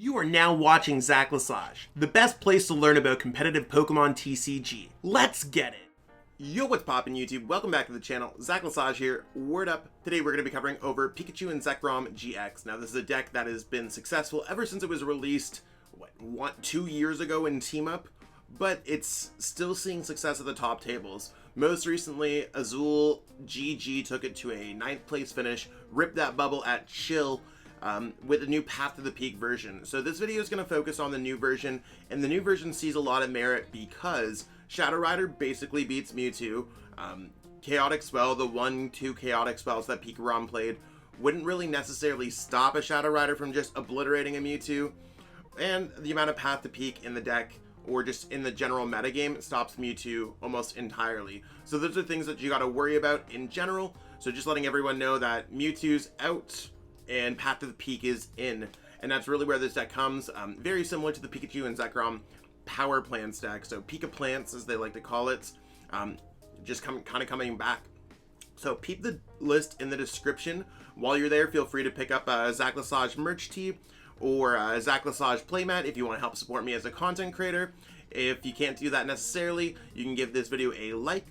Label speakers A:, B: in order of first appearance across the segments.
A: You are now watching ZACIAN, the best place to learn about competitive Pokemon TCG. Let's get it! Yo, what's poppin' YouTube? Welcome back to the channel. ZACIAN here. Word up. Today we're going to be covering over Pikachu and Zekrom-GX. Now this is a deck that has been successful ever since it was released, 2 years ago in Team Up? But it's still seeing success at the top tables. Most recently, ZACIAN took it to a 9th place finish, ripped that bubble at Chill, with a new Path to the Peak version. So this video is going to focus on the new version, and the new version sees a lot of merit because Shadow Rider basically beats Mewtwo. Chaotic Spell, the 1-2 Chaotic Spells that PikaRom played, wouldn't really necessarily stop a Shadow Rider from just obliterating a Mewtwo, and the amount of Path to Peak in the deck, or just in the general metagame, stops Mewtwo almost entirely. So those are things that you got to worry about in general. So just letting everyone know that Mewtwo's out, and Path to the Peak is in, and that's really where this deck comes. Very similar to the Pikachu and Zekrom Power Plants deck, so Pika Plants as they like to call it, just kind of coming back. So peep the list in the description. While you're there, feel free to pick up a ZACIAN merch tee or a ZACIAN playmat if you want to help support me as a content creator. If you can't do that necessarily, you can give this video a like,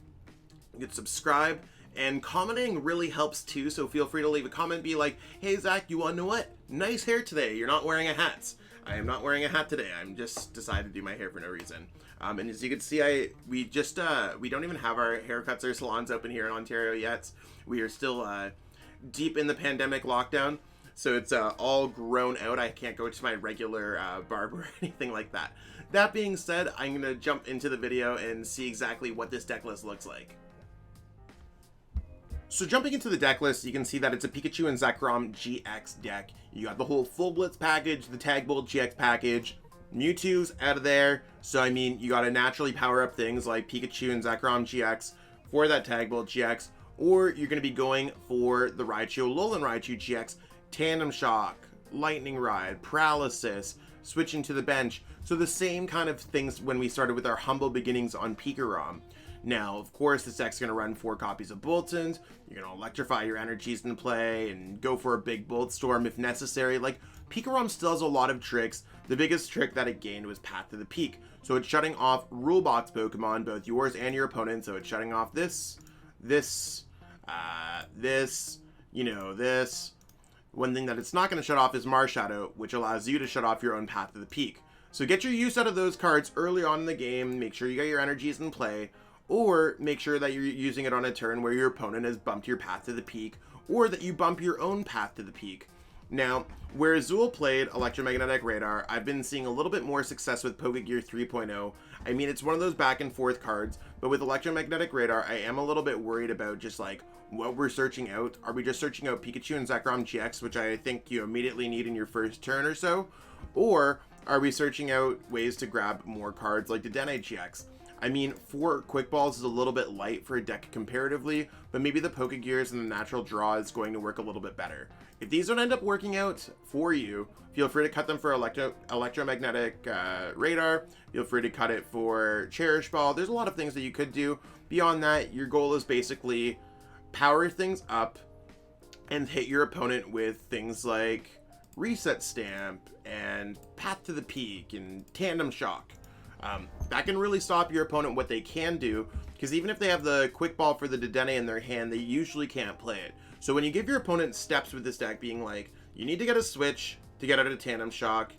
A: you can subscribe, and commenting really helps too, so feel free to leave a comment, be like, hey Zach, you wanna know what? Nice hair today, you're not wearing a hat. I am not wearing a hat today, I'm just decided to do my hair for no reason. And as you can see, we don't even have our haircuts or salons open here in Ontario yet. We are still deep in the pandemic lockdown, so it's all grown out. I can't go to my regular barber or anything like that. That being said, I'm gonna jump into the video and see exactly what this deck list looks like. So jumping into the deck list, you can see that it's a Pikachu and Zekrom-GX deck. You got the whole Full Blitz package, the Tag Bolt GX package, Mewtwo's out of there. So I mean, you gotta naturally power up things like Pikachu and Zekrom-GX for that Tag Bolt GX, or you're gonna be going for the Raichu, Alolan Raichu GX, Tandem Shock, Lightning Ride, Paralysis, switching to the bench. So the same kind of things when we started with our humble beginnings on PikaRom. Now, of course, this deck's going to run 4 copies of Boltund. You're going to electrify your energies in play and go for a big Bolt Storm if necessary. Like, PikaRom still has a lot of tricks. The biggest trick that it gained was Path to the Peak. So it's shutting off Rule Box Pokemon, both yours and your opponent. So it's shutting off this. One thing that it's not going to shut off is Marshadow, which allows you to shut off your own Path to the Peak. So get your use out of those cards early on in the game. Make sure you got your energies in play. Or make sure that you're using it on a turn where your opponent has bumped your Path to the Peak, or that you bump your own Path to the Peak. Now, where Zool played Electromagnetic Radar, I've been seeing a little bit more success with Pokegear 3.0. I mean, it's one of those back and forth cards, but with Electromagnetic Radar, I am a little bit worried about just like what we're searching out. Are we just searching out Pikachu and Zekrom-GX, which I think you immediately need in your first turn or so? Or are we searching out ways to grab more cards like Dedenne-GX? I mean, 4 Quick Balls is a little bit light for a deck comparatively, but maybe the Pokegears and the natural draw is going to work a little bit better. If these don't end up working out for you, feel free to cut them for Electromagnetic Radar. Feel free to cut it for Cherish Ball. There's a lot of things that you could do. Beyond that, your goal is basically power things up and hit your opponent with things like Reset Stamp and Path to the Peak and Tandem Shock. That can really stop your opponent what they can do, because even if they have the Quick Ball for the Dedenne in their hand, they usually can't play it. So when you give your opponent steps with this deck, being like, you need to get a Switch to get out of Tandem Shock,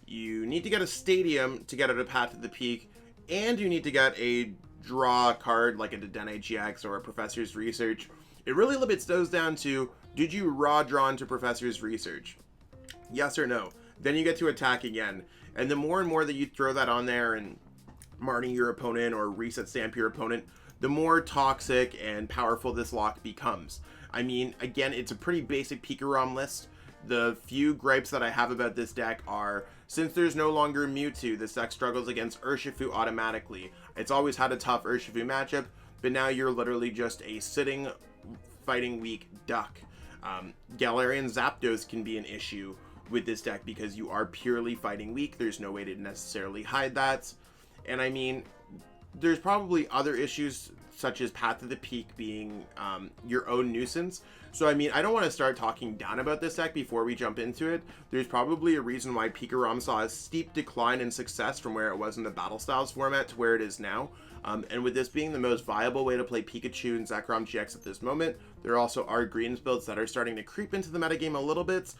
A: you need to get a Stadium to get out of Path to the Peak, and you need to get a draw card like a Dedenne-GX or a Professor's Research, it really limits those down to, did you raw draw into Professor's Research? Yes or no? Then you get to attack again. And the more and more that you throw that on there and marting your opponent or reset stamp your opponent, the more toxic and powerful this lock becomes. I mean, again, it's a pretty basic PikaRom list. The few gripes that I have about this deck are, since there's no longer Mewtwo, this deck struggles against URSHIFU automatically. It's always had a tough URSHIFU matchup, but now you're literally just a sitting, fighting weak duck. Galarian Zapdos can be an issue with this deck because you are purely fighting weak. There's no way to necessarily hide that. And I mean, there's probably other issues such as Path to the Peak being your own nuisance. So, I mean, I don't want to start talking down about this deck before we jump into it. There's probably a reason why PikaRom saw a steep decline in success from where it was in the Battle Styles format to where it is now. And with this being the most viable way to play Pikachu and Zekrom-GX at this moment, there also are greens builds that are starting to creep into the metagame a little bit.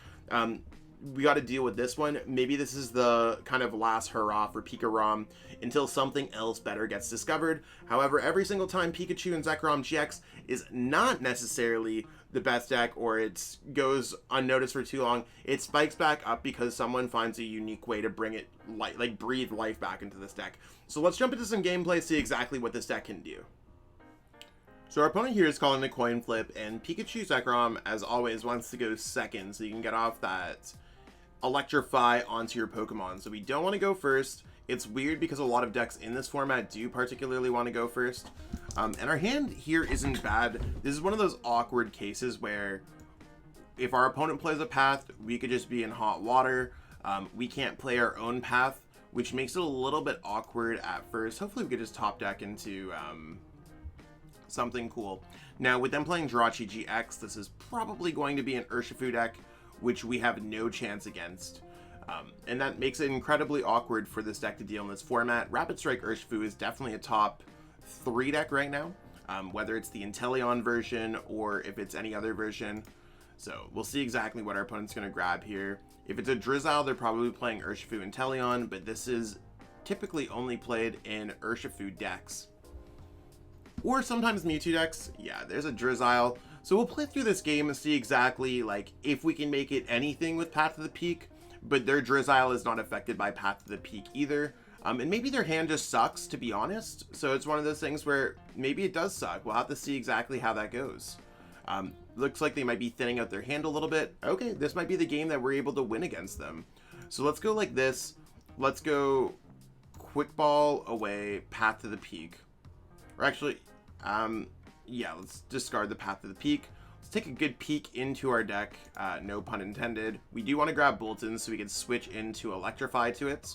A: We got to deal with this one. Maybe this is the kind of last hurrah for PikaRom until something else better gets discovered. However, every single time Pikachu and Zekrom-GX is not necessarily the best deck, or it goes unnoticed for too long, it spikes back up because someone finds a unique way to bring it, like breathe life back into this deck. So let's jump into some gameplay, see exactly what this deck can do. So our opponent here is calling the coin flip, and Pikachu Zekrom, as always, wants to go second so you can get off that Electrify onto your Pokemon. So we don't want to go first. It's weird because a lot of decks in this format do particularly want to go first. And our hand here isn't bad. This is one of those awkward cases where if our opponent plays a path, we could just be in hot water. We can't play our own path, which makes it a little bit awkward at first. Hopefully we could just top deck into something cool. Now, with them playing ZACIAN, this is probably going to be an URSHIFU deck, which we have no chance against. And that makes it incredibly awkward for this deck to deal in this format. Rapid Strike URSHIFU is definitely a top 3 deck right now, whether it's the Inteleon version or if it's any other version. So we'll see exactly what our opponent's going to grab here. If it's a Drizzile, they're probably playing URSHIFU Inteleon, but this is typically only played in URSHIFU decks. Or sometimes Mewtwo decks. Yeah, there's a Drizzile. So we'll play through this game and see exactly, like, if we can make it anything with Path to the Peak, but their Drizzile is not affected by Path to the Peak either. And maybe their hand just sucks, to be honest. So it's one of those things where maybe it does suck. We'll have to see exactly how that goes. Looks like they might be thinning out their hand a little bit. Okay, this might be the game that we're able to win against them. So let's go like this. Let's go Quick Ball away, Path to the Peak. Or actually, yeah, let's discard the Path to the Peak. Let's take a good peek into our deck. No pun intended. We do want to grab Boltund so we can switch into Electrify to it.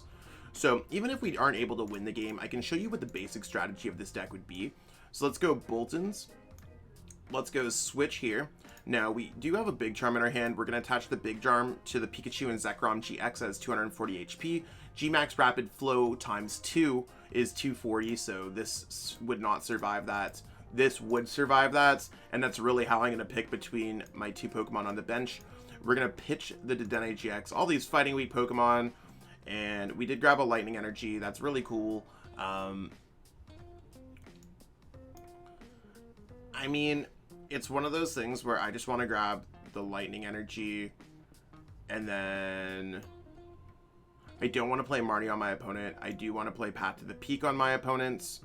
A: So even if we aren't able to win the game, I can show you what the basic strategy of this deck would be. So let's go Boltunds. Let's go switch here. Now we do have a Big Charm in our hand. We're going to attach the Big Charm to the Pikachu and Zekrom-GX as 240 HP. Gmax Rapid Flow times 2 is 240, so this would not survive that. This would survive that, and that's really how I'm going to pick between my 2 Pokemon on the bench. We're going to pitch the Dedenne-GX, all these fighting weak Pokemon, and we did grab a Lightning Energy. That's really cool. I mean, it's one of those things where I just want to grab the Lightning Energy, and then I don't want to play Marnie on my opponent. I do want to play Path to the Peak on my opponents.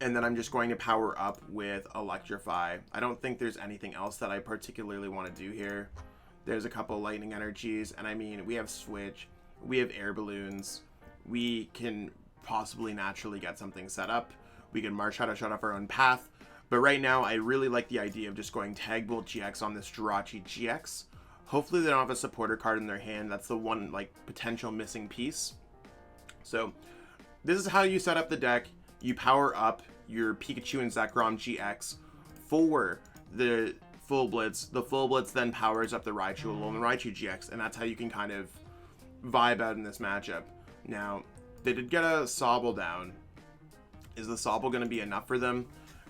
A: And then I'm just going to power up with Electrify. I don't think there's anything else that I particularly want to do here. There's a couple Lightning Energies, and I mean, we have Switch, we have Air Balloons, we can possibly naturally get something set up. We can March Shadow shut off our own path. But right now, I really like the idea of just going Tag Bolt GX on this ZACIAN. Hopefully they don't have a supporter card in their hand. That's the one, like, potential missing piece. So this is how you set up the deck. You power up your Pikachu and Zekrom-GX for the Full Blitz. The Full Blitz then powers up the Raichu alone, the Raichu GX, and that's how you can kind of vibe out in this matchup. Now, they did get a Sobble down. Is the Sobble going to be enough for them?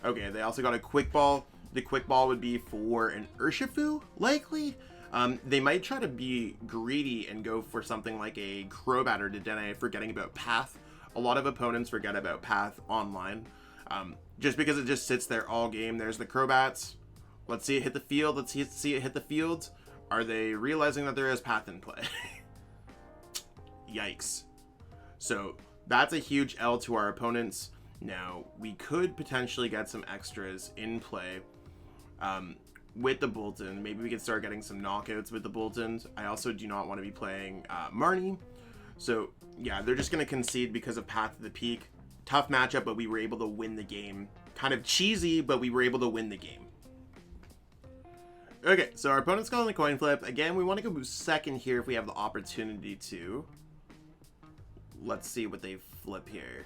A: Okay, they also got a Quick Ball. The Quick Ball would be for an URSHIFU, likely. They might try to be greedy and go for something like a Crobat or Dedenne, forgetting about Path. A lot of opponents forget about Path online, just because it just sits there all game. There's the Crobats. Let's see it hit the field. Let's see it hit the field. Are they realizing that there is Path in play? Yikes. So that's a huge L to our opponents. Now, we could potentially get some extras in play with the Boltund. Maybe we can start getting some knockouts with the Boltund. I also do not want to be playing Marnie. So, yeah, they're just going to concede because of Path to the Peak. Tough matchup, but we were able to win the game. Kind of cheesy, but we were able to win the game. Okay, so our opponent's calling the coin flip. Again, we want to go second here if we have the opportunity to. Let's see what they flip here.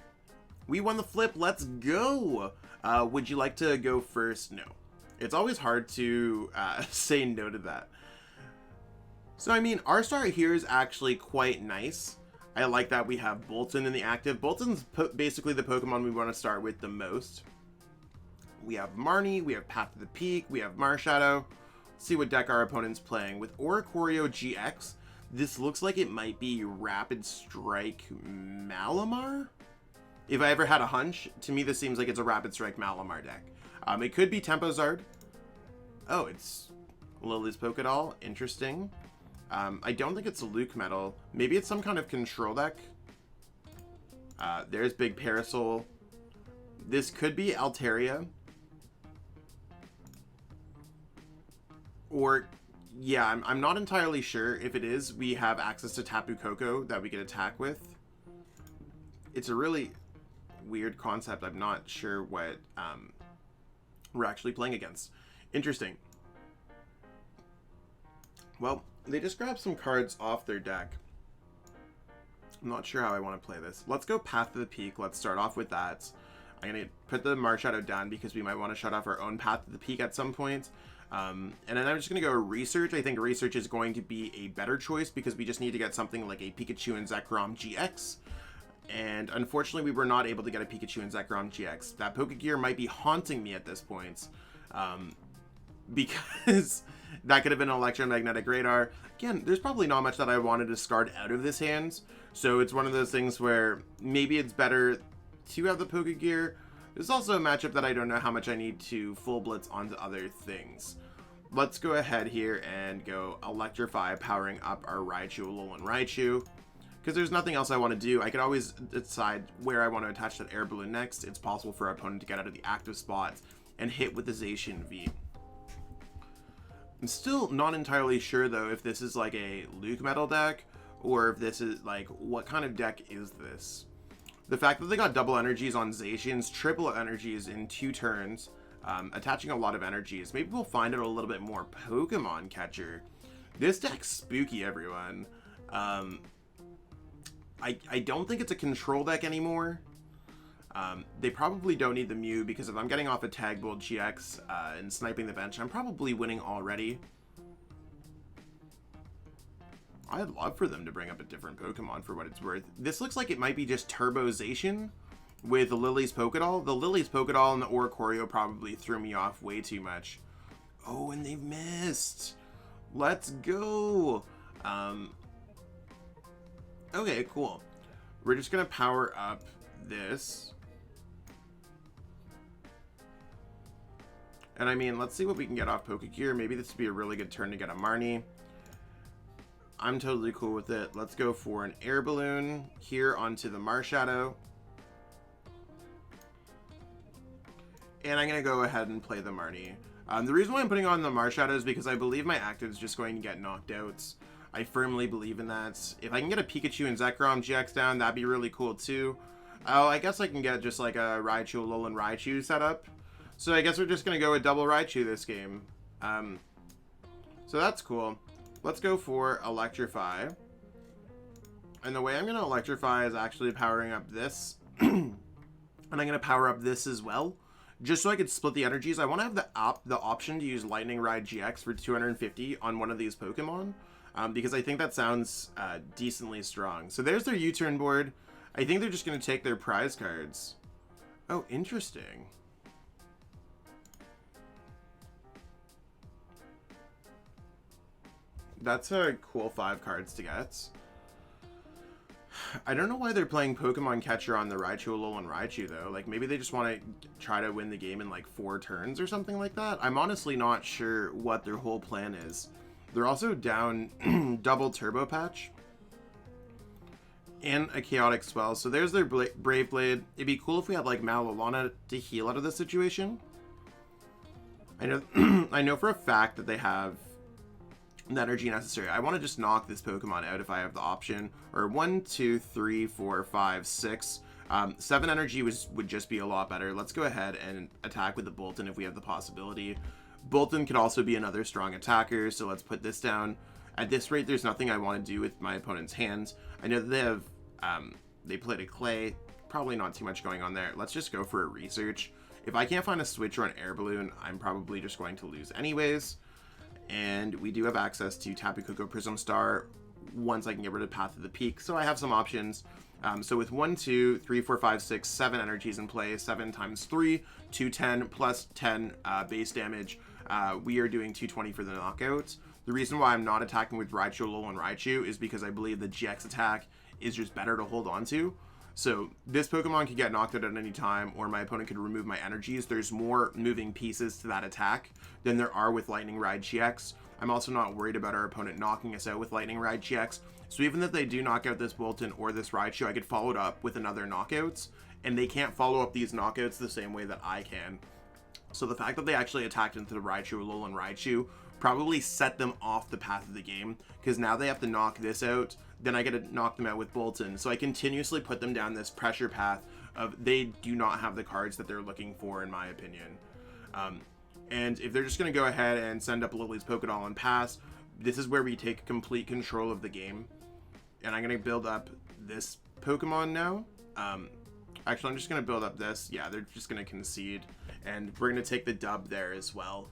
A: We won the flip. Let's go. Would you like to go first? No. It's always hard to say no to that. So, I mean, our start here is actually quite nice. I like that we have Boltund in the active. Boltund's basically the Pokemon we want to start with the most. We have Marnie, we have Path to the Peak, we have Marshadow. Let's see what deck our opponent's playing. With Oricorio-GX, this looks like it might be Rapid Strike Malamar? If I ever had a hunch, to me this seems like it's a Rapid Strike Malamar deck. It could be Tempozard. Oh, it's Lily's Pokédoll. Interesting. I don't think it's a Luke Metal. Maybe it's some kind of control deck. There's Big Parasol. This could be Altaria. Or, yeah, I'm not entirely sure. If it is, we have access to Tapu Koko that we could attack with. It's a really weird concept. I'm not sure what we're actually playing against. Interesting. Well, they just grabbed some cards off their deck. I'm not sure how I want to play this. Let's go Path to the Peak. Let's start off with that. I'm going to put the Marshadow down because we might want to shut off our own Path to the Peak at some point. And then I'm just going to go Research. I think Research is going to be a better choice because we just need to get something like a Pikachu and Zekrom-GX. And unfortunately, we were not able to get a Pikachu and Zekrom-GX. That Pokegear might be haunting me at this point. Because that could have been an Electromagnetic Radar. Again, there's probably not much that I want to discard out of this hand. So it's one of those things where maybe it's better to have the Pokegear. There's also a matchup that I don't know how much I need to full blitz onto other things. Let's go ahead here and go Electrify, powering up our Raichu, Alolan Raichu. Because there's nothing else I want to do. I could always decide where I want to attach that Air Balloon next. It's possible for our opponent to get out of the active spot and hit with the ZACIAN V. I'm still not entirely sure though if this is like a Luke Metal deck or if this is like, what kind of deck is this? The fact that they got double energies on ZACIANs, triple energies in 2 turns, attaching a lot of energies. Maybe we'll find out a little bit more Pokemon Catcher. This deck's spooky, everyone. I don't think it's a control deck anymore. They probably don't need the Mew because if I'm getting off a Tag Bolt GX and sniping the bench, I'm probably winning already. I'd love for them to bring up a different Pokemon for what it's worth. This looks like it might be just Turbo ZACIAN with Lily's Pokédoll. The Lily's Pokédoll and the Oricorio probably threw me off way too much. Oh, and they've missed. Let's go. Okay, cool. We're just going to power up this. And I mean, let's see what we can get off Pokegear. Maybe this would be a really good turn to get a Marnie. I'm totally cool with it. Let's go for an Air Balloon here onto the Marshadow. And I'm going to go ahead and play the Marnie. The reason why I'm putting on the Marshadow is because I believe my active is just going to get knocked out. I firmly believe in that. If I can get a Pikachu and Zekrom-GX down, that'd be really cool too. Oh, I guess I can get just like a Raichu, Alolan Raichu setup. So I guess we're just going to go with double Raichu this game. So that's cool. Let's go for Electrify. And the way I'm going to Electrify is actually powering up this. And I'm going to power up this as well. Just so I could split the energies. I want to have the option to use Lightning Ride GX for 250 on one of these Pokemon. Because I think that sounds decently strong. So there's their U-turn board. I think they're just going to take their prize cards. Oh, interesting. That's a cool 5 cards to get. I don't know why they're playing Pokemon Catcher on the Raichu, Alolan Raichu, though. Like, maybe they just want to try to win the game in, like, 4 turns or something like that. I'm honestly not sure what their whole plan is. They're also down double Turbo Patch and a Chaotic Swell. So there's their Brave Blade. It'd be cool if we had, like, Malalana to heal out of this situation. I know for a fact that they have the energy necessary. I want to just knock this Pokemon out if I have the option. Or 1, 2, 3, 4, 5, 6. 7 energy would just be a lot better. Let's go ahead and attack with the Boltund if we have the possibility. Boltund could also be another strong attacker, so let's put this down. At this rate, there's nothing I want to do with my opponent's hands. I know that they have, they played a Clay. probably not too much going on there. Let's just go for a research. If I can't find a switch or an air balloon, I'm probably just going to lose anyways. And we do have access to Tapu Koko Prism Star once I can get rid of Path to the Peak, so I have some options. So with 1, 2, 3, 4, 5, 6, 7 energies in play, 7 times 3, 210 plus 10 base damage, we are doing 220 for the knockouts. The reason why I'm not attacking with Raichu, Alolan Raichu is because I believe the GX attack is just better to hold on to. So this Pokemon could get knocked out at any time, or my opponent could remove my energies. There's more moving pieces to that attack than there are with Lightning Ride GX. I'm also not worried about our opponent knocking us out with Lightning Ride GX. So even if they do knock out this Boltund or this Raichu, I could follow it up with another knockouts, and they can't follow up these knockouts the same way that I can. So the fact that they actually attacked into the Raichu, Alolan Raichu, probably set them off the path of the game, because now they have to knock this out, then I get to knock them out with Boltund. So I continuously put them down this pressure path of they do not have the cards that they're looking for, in my opinion. And if they're just going to go ahead and send up Lily's Pokédoll and pass, this is where we take complete control of the game. And I'm going to build up this Pokemon now. Actually, I'm just going to build up this. Yeah, they're just going to concede. And we're going to take the dub there as well.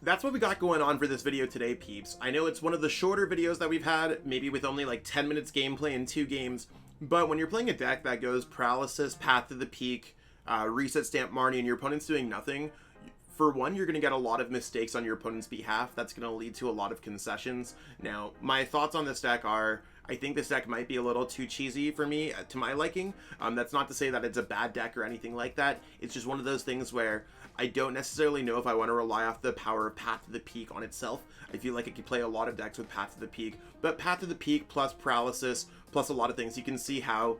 A: That's what we got going on for this video today, peeps. I know it's one of the shorter videos that we've had, maybe with only like 10 minutes gameplay in 2 games. But when you're playing a deck that goes Paralysis, Path to the Peak, Reset Stamp Marnie, and your opponent's doing nothing, for one, you're going to get a lot of mistakes on your opponent's behalf. That's going to lead to a lot of concessions. Now, my thoughts on this deck are, I think this deck might be a little too cheesy for me, to my liking. That's not to say that it's a bad deck or anything like that. It's just one of those things where I don't necessarily know if I want to rely off the power of Path to the Peak on itself. I feel like I could play a lot of decks with Path to the Peak, but Path to the Peak plus Paralysis plus a lot of things. You can see how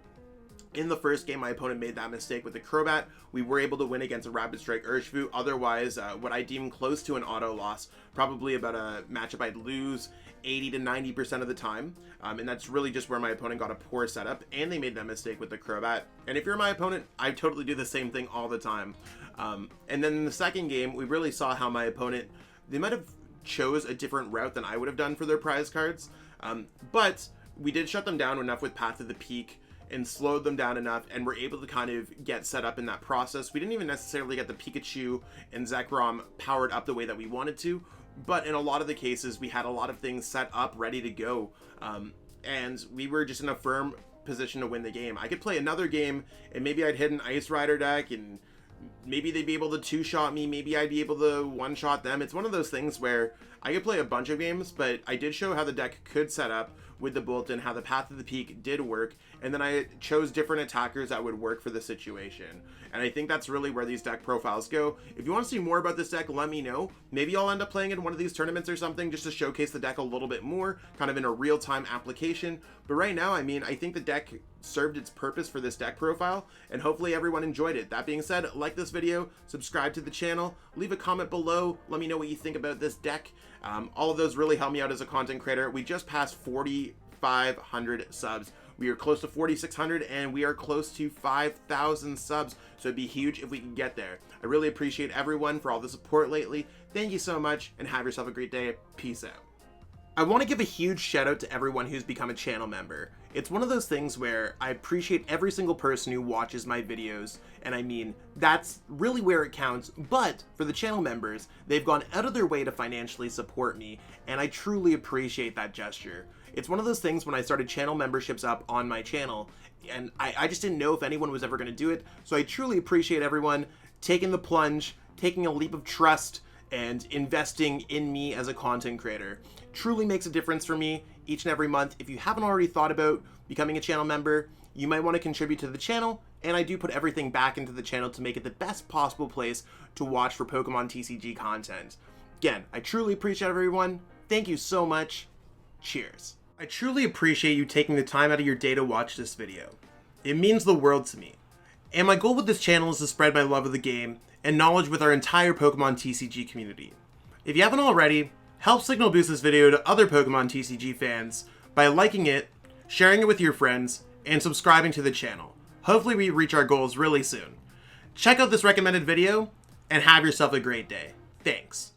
A: in the first game, my opponent made that mistake with the Crobat. We were able to win against a Rapid Strike URSHIFU. Otherwise, what I deem close to an auto loss, probably about a matchup I'd lose 80 to 90% of the time. And that's really just where my opponent got a poor setup, and they made that mistake with the Crobat. And if you're my opponent, I totally do the same thing all the time. And then in the second game, we really saw how my opponent, they might have chose a different route than I would have done for their prize cards. But we did shut them down enough with Path to the Peak and slowed them down enough, and we're able to kind of get set up in that process. We didn't even necessarily get the Pikachu and Zekrom powered up the way that we wanted to, but in a lot of the cases, we had a lot of things set up, ready to go, and we were just in a firm position to win the game. I could play another game, and maybe I'd hit an Ice Rider deck, and maybe they'd be able to two-shot me, maybe I'd be able to one-shot them. It's one of those things where I could play a bunch of games, but I did show how the deck could set up with the Boltund, how the Path to the Peak did work, and then I chose different attackers that would work for the situation. And I think that's really where these deck profiles go. If you want to see more about this deck, let me know. Maybe I'll end up playing in one of these tournaments or something just to showcase the deck a little bit more, kind of in a real-time application. But right now, I mean, I think the deck served its purpose for this deck profile, and hopefully everyone enjoyed it. That being said, like this video, subscribe to the channel, leave a comment below, let me know what you think about this deck. All of those really help me out as a content creator. We just passed 4,500 subs. We are close to 4,600, and we are close to 5,000 subs, so it'd be huge if we can get there. I really appreciate everyone for all the support lately. Thank you so much, and have yourself a great day. Peace out. I want to give a huge shout out to everyone who's become a channel member. It's one of those things where I appreciate every single person who watches my videos, and I mean, that's really where it counts, but for the channel members, they've gone out of their way to financially support me, and I truly appreciate that gesture. It's one of those things when I started channel memberships up on my channel, and I just didn't know if anyone was ever going to do it, so I truly appreciate everyone taking the plunge, taking a leap of trust, and investing in me as a content creator. Truly makes a difference for me each and every month. If you haven't already thought about becoming a channel member, you might want to contribute to the channel, and I do put everything back into the channel to make it the best possible place to watch for Pokemon TCG content. Again, I truly appreciate everyone. Thank you so much. Cheers. I truly appreciate you taking the time out of your day to watch this video. It means the world to me. And my goal with this channel is to spread my love of the game and knowledge with our entire Pokemon TCG community. If you haven't already, help signal boost this video to other Pokemon TCG fans by liking it, sharing it with your friends, and subscribing to the channel. Hopefully we reach our goals really soon. Check out this recommended video, and have yourself a great day. Thanks.